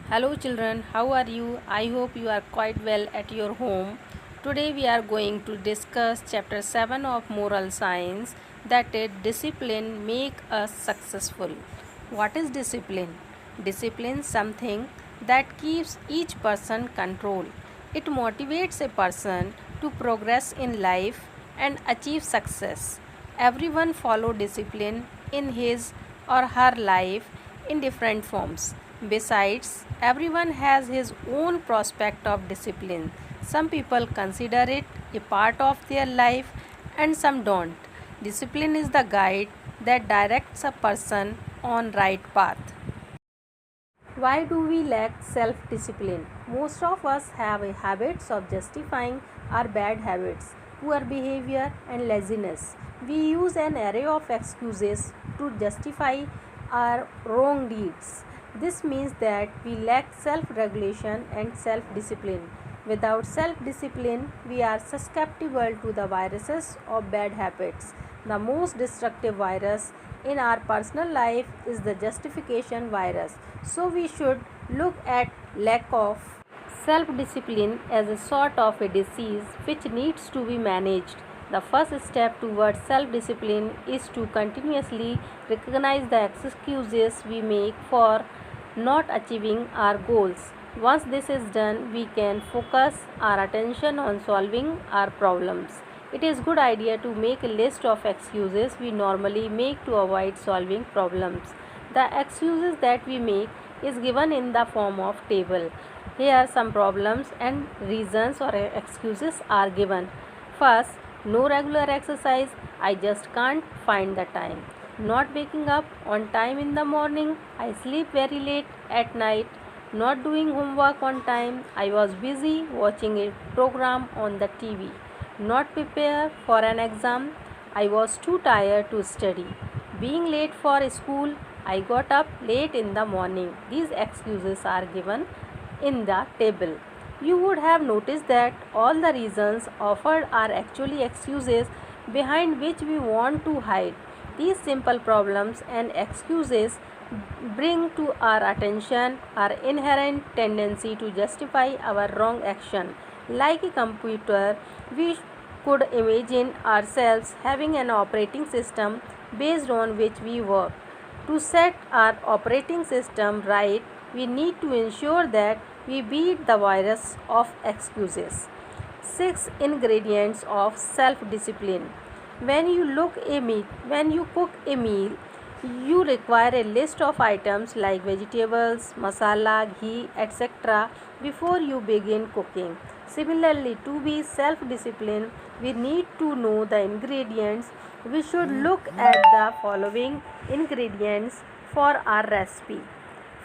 Hello children, how are you? I hope you are quite well at your home. Today we are going to discuss chapter 7 of moral science, that is discipline make us successful. What is discipline? Discipline is something that keeps each person control. It motivates a person to progress in life and achieve success. Everyone follow discipline in his or her life in different forms. Besides, everyone has his own prospect of discipline. Some people consider it a part of their life and some don't. Discipline is the guide that directs a person on right path. Why do we lack self discipline? Most of us have a habits of justifying our bad habits, poor behavior, and laziness. We use an array of excuses to justify our wrong deeds. This means that we lack self regulation and self discipline. Without self discipline, we are susceptible to the viruses of bad habits. The most destructive virus in our personal life is the justification virus. So we should look at lack of self discipline as a sort of a disease which needs to be managed. The first step towards self discipline is to continuously recognize the excuses we make for not achieving our goals. Once this is done, we can focus our attention on solving our problems. It is good idea to make a list of excuses we normally make to avoid solving problems. The excuses that we make is given in the form of table. Here some problems and reasons or excuses are given. First, no regular exercise, I just can't find the time. Not waking up on time in the morning, I sleep very late at night. Not doing homework on time, I was busy watching a program on the TV. Not prepared for an exam, I was too tired to study. Being late for school, I got up late in the morning. These excuses are given in the table. You would have noticed that all the reasons offered are actually excuses behind which we want to hide. These simple problems and excuses bring to our attention our inherent tendency to justify our wrong action. Like a computer, we could imagine ourselves having an operating system based on which we work. To set our operating system right, we need to ensure that we beat the virus of excuses. 6 ingredients of self-discipline. When you cook a meal, you require a list of items like vegetables, masala, ghee, etc. before you begin cooking. Similarly, to be self-disciplined, we need to know the ingredients. We should look at the following ingredients for our recipe.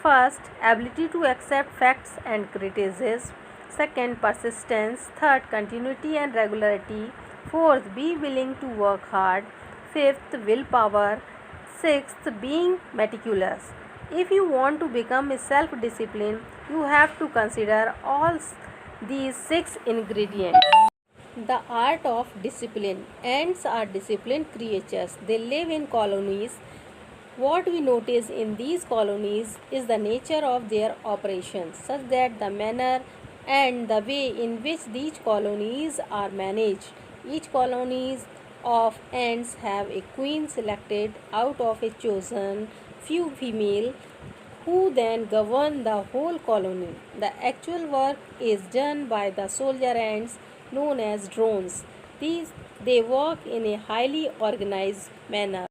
First, ability to accept facts and criticism. Second, persistence. Third, continuity and regularity. Fourth, be willing to work hard. Fifth, willpower. Sixth, being meticulous. If you want to become a self-disciplined, you have to consider all these 6 ingredients. The art of discipline. Ants are disciplined creatures. They live in colonies. What we notice in these colonies is the nature of their operations, such that the manner and the way in which these colonies are managed. Each colonies of ants have a queen selected out of a chosen few female who then govern the whole colony. The actual work is done by the soldier ants known as drones. They work in a highly organized manner.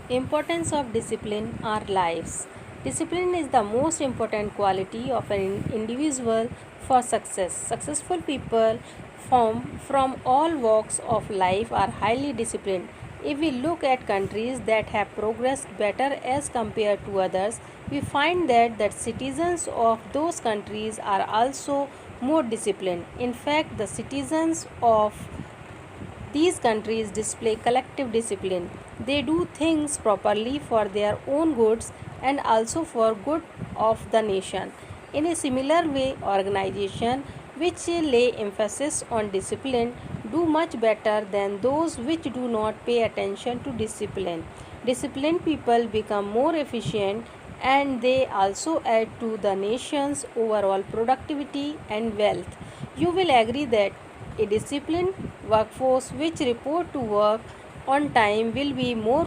Importance of discipline our lives. Discipline is the most important quality of an individual for success. Successful people from all walks of life are highly disciplined. If we look at countries that have progressed better as compared to others, we find that the citizens of those countries are also more disciplined. In fact, the citizens of these countries display collective discipline. They do things properly for their own goods and also for good of the nation. In a similar way, organizations which lay emphasis on discipline do much better than those which do not pay attention to discipline. Disciplined people become more efficient and they also add to the nation's overall productivity and wealth. You will agree that a disciplined workforce which report to work on time will be more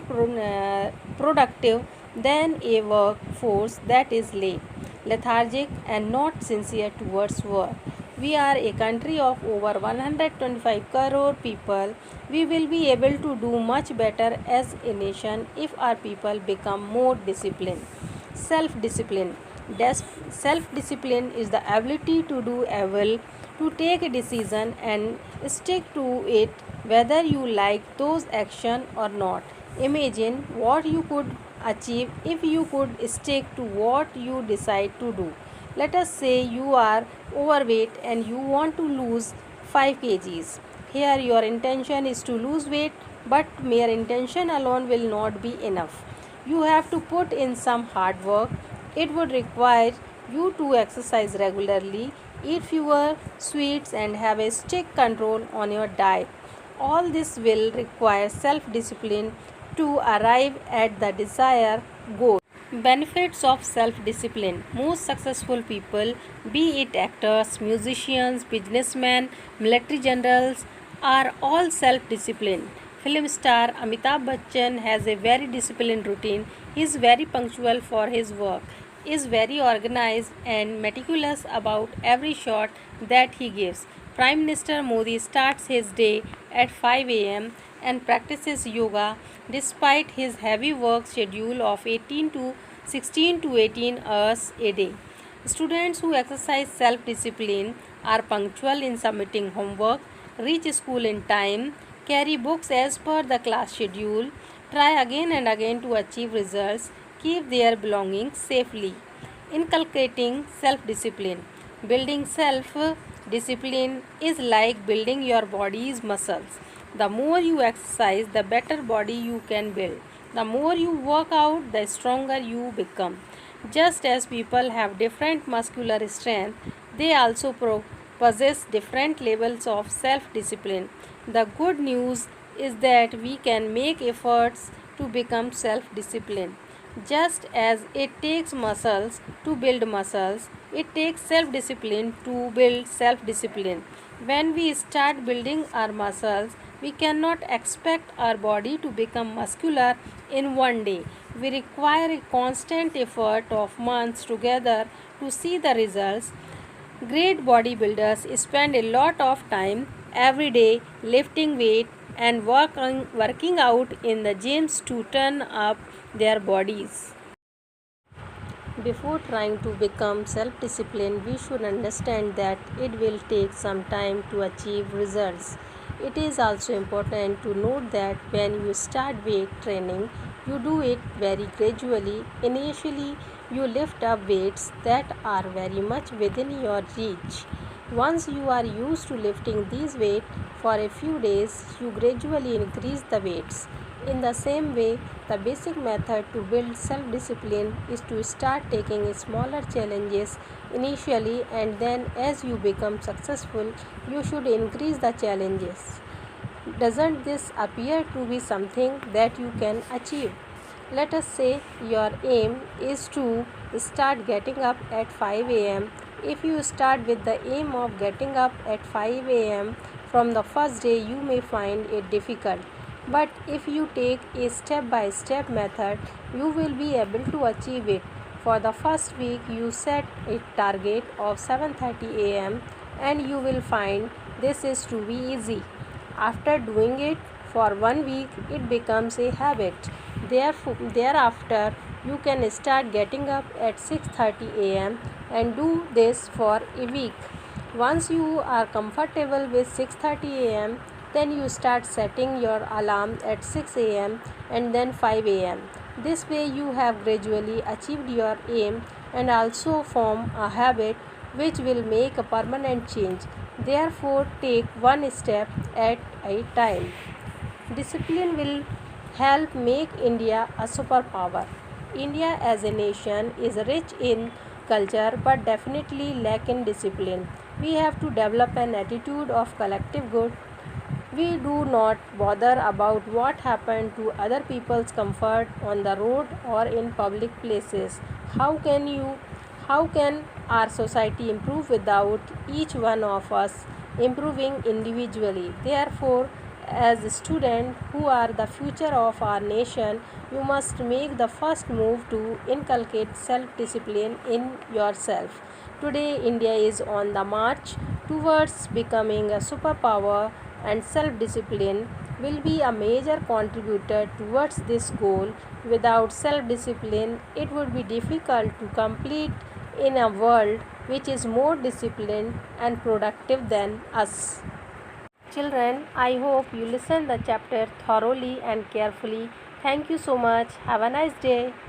productive than a workforce that is late, lethargic, and not sincere towards work. We are a country of over 125 crore people. We will be able to do much better as a nation if our people become more disciplined. Self discipline. Self discipline is the ability to do a will, to take a decision and stick to it whether you like those action or not. Imagine what you could achieve if you could stick to what you decide to do. Let us say you are overweight and you want to lose 5 kgs. Here your intention is to lose weight, but mere intention alone will not be enough. You have to put in some hard work. It would require you to exercise regularly, eat fewer sweets, and have a strict control on your diet. All this will require self discipline to arrive at the desired goal. Benefits of self discipline. Most successful people, be it actors, musicians, businessmen, military generals, are all self disciplined. Film star Amitabh Bachchan has a very disciplined routine. He is very punctual for his work, is very organized and meticulous about every shot that he gives. Prime Minister Modi starts his day at 5 am and practices yoga despite his heavy work schedule of 16 to 18 hours a day. Students who exercise self discipline are punctual in submitting homework, reach school in time, carry books as per the class schedule, try again and again to achieve results, keep their belongings safely. Inculcating self discipline. Building self discipline is like building your body's muscles. The more you exercise, the better body you can build. The more you work out, the stronger you become. Just as people have different muscular strength, they also possess different levels of self discipline. The good news is that we can make efforts to become self disciplined. Just as it takes muscles to build muscles, it takes self discipline to build self discipline. When we start building our muscles, we cannot expect our body to become muscular in one day. We require a constant effort of months together to see the results. Great bodybuilders spend a lot of time every day lifting weight and working out in the gyms to turn up their bodies. Before trying to become self disciplined, we should understand that it will take some time to achieve results. It is also important to note that when you start weight training, you do it very gradually. Initially, you lift up weights that are very much within your reach. Once you are used to lifting these weights for a few days, you gradually increase the weights. In the same way, the basic method to build self discipline is to start taking smaller challenges initially, and then as you become successful, you should increase the challenges. Doesn't this appear to be something that you can achieve? Let us say your aim is to start getting up at 5 am. If you start with the aim of getting up at 5 am from the first day, you may find it difficult. But if you take a step-by-step method, you will be able to achieve it. For the first week, you set a target of 7:30 am and you will find this is to be easy. After doing it for 1 week, it becomes a habit. Thereafter, you can start getting up at 6:30 am and do this for a week. Once you are comfortable with 6:30 am, then you start setting your alarm at 6 am and then 5 am. This way you have gradually achieved your aim and also form a habit which will make a permanent change. Therefore, take one step at a time. Discipline will help make India a superpower. India as a nation is rich in culture but definitely lack in discipline. We have to develop an attitude of collective good. We do not bother about what happened to other people's comfort on the road or in public places. How can you how can our society improve without each one of us improving individually? Therefore, as students who are the future of our nation, you must make the first move to inculcate self-discipline in yourself. Today, India is on the march towards becoming a superpower, and self discipline will be a major contributor towards this goal. Without self discipline, it would be difficult to complete in a world which is more disciplined and productive than us. Children, I hope you listen the chapter thoroughly and carefully. Thank you so much. Have a nice day.